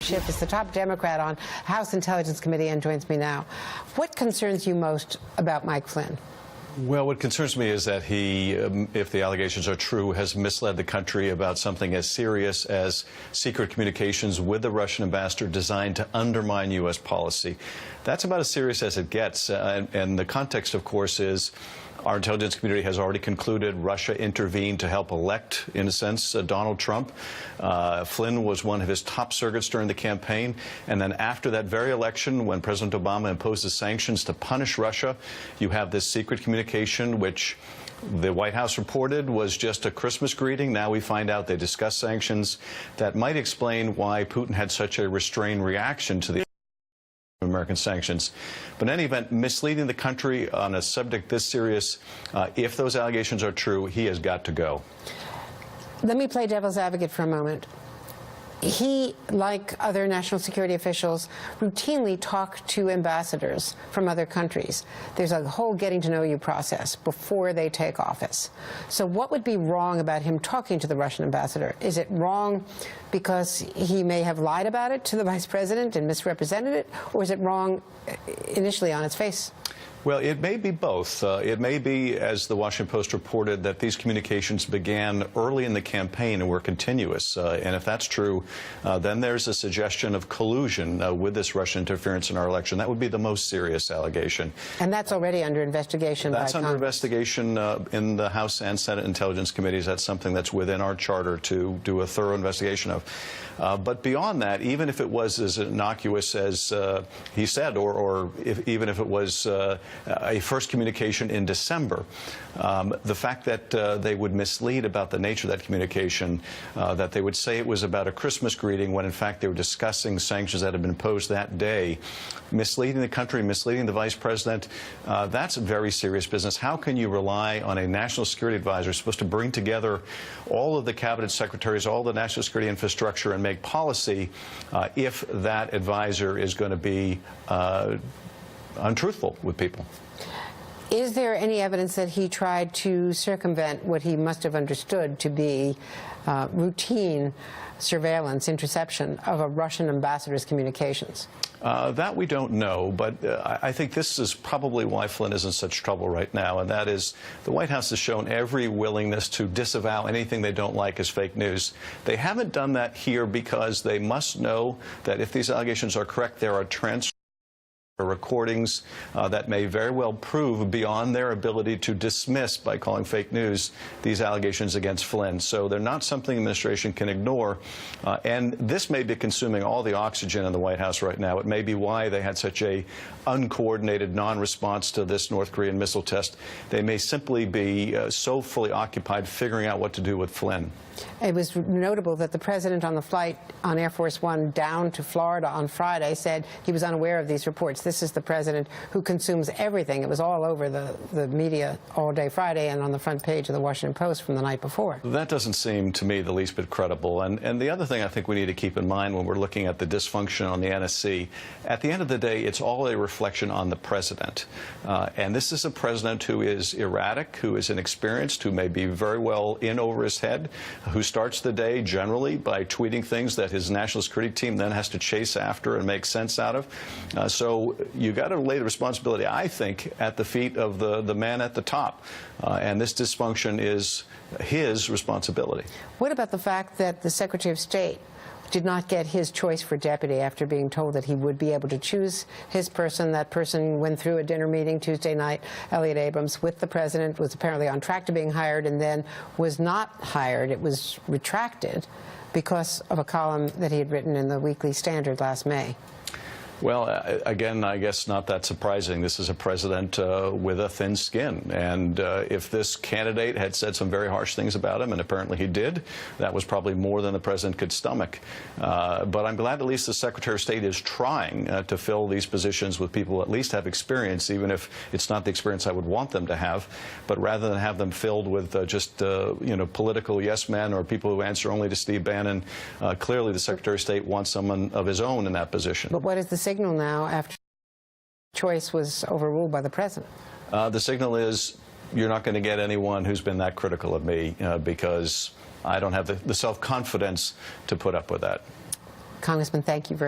Schiff is the top Democrat on House Intelligence Committee and joins me now. What concerns you most about Mike Flynn? Well, what concerns me is that he, if the allegations are true, has misled the country about something as serious as secret communications with the Russian ambassador designed to undermine U.S. policy. That's about as serious as it gets. And the context, of course, is our intelligence community has already concluded Russia intervened to help elect, in a sense, Donald Trump. Flynn was one of his top surrogates during the campaign. And then after that very election, when President Obama imposes sanctions to punish Russia, you have this secret communication, which the White House reported was just a Christmas greeting. Now we find out they discussed sanctions that might explain why Putin had such a restrained reaction to the American sanctions. But in any event, misleading the country on a subject this serious, if those allegations are true, he has got to go. Let me play devil's advocate for a moment. He, like other national security officials, routinely talk to ambassadors from other countries. There's a whole getting-to-know-you process before they take office. So what would be wrong about him talking to the Russian ambassador? Is it wrong because he may have lied about it to the vice president and misrepresented it, or is it wrong initially on its face? Well, it may be both. It may be, as the Washington Post reported, that these communications began early in the campaign and were continuous. And if that's true, then there's a suggestion of collusion with this Russian interference in our election. That would be the most serious allegation. And that's already under investigation by Congress. That's under investigation in the House and Senate Intelligence Committees. That's something that's within our charter to do a thorough investigation of. But beyond that, even if it was as innocuous as he said, or even if it was a first communication in December, the fact that they would mislead about the nature of that communication, that they would say it was about a Christmas greeting when in fact they were discussing sanctions that had been imposed that day, misleading the country, misleading the vice president, that's very serious business. How can you rely on a national security advisor supposed to bring together all of the cabinet secretaries, all the national security infrastructure, and make policy if that advisor is going to be untruthful with people? Is there any evidence that he tried to circumvent what he must have understood to be routine surveillance, interception of a Russian ambassador's communications? That we don't know, but I think this is probably why Flynn is in such trouble right now, and that is the White House has shown every willingness to disavow anything they don't like as fake news. They haven't done that here because they must know that if these allegations are correct, there are recordings that may very well prove beyond their ability to dismiss by calling fake news these allegations against Flynn. So they're not something the administration can ignore. And this may be consuming all the oxygen in the White House right now. It may be why they had such a uncoordinated non-response to this North Korean missile test. They may simply be so fully occupied figuring out what to do with Flynn. It was notable that the president on the flight on Air Force One down to Florida on Friday said he was unaware of these reports. This is the president who consumes everything. It was all over the media all day Friday and on the front page of the Washington Post from the night before. That doesn't seem to me the least bit credible. And the other thing I think we need to keep in mind when we're looking at the dysfunction on the NSC, at the end of the day, it's all a reflection on the president. And this is a president who is erratic, who is inexperienced, who may be very well in over his head, who starts the day generally by tweeting things that his national security team then has to chase after and make sense out of. So you got to lay the responsibility, I think, at the feet of the man at the top. And this dysfunction is his responsibility. What about the fact that the Secretary of State did not get his choice for deputy after being told that he would be able to choose his person? That person went through a dinner meeting Tuesday night, Elliott Abrams, with the president, was apparently on track to being hired, and then was not hired. It was retracted because of a column that he had written in the Weekly Standard last May. Well, again, I guess not that surprising. This is a president with a thin skin. And if this candidate had said some very harsh things about him, and apparently he did, that was probably more than the president could stomach. But I'm glad at least the Secretary of State is trying to fill these positions with people who at least have experience, even if it's not the experience I would want them to have. But rather than have them filled with just political yes men or people who answer only to Steve Bannon, clearly the Secretary of State wants someone of his own in that position. But what is the signal now after choice was overruled by the president? The signal is you're not going to get anyone who's been that critical of me because I don't have the self-confidence to put up with that. Congressman, thank you very much.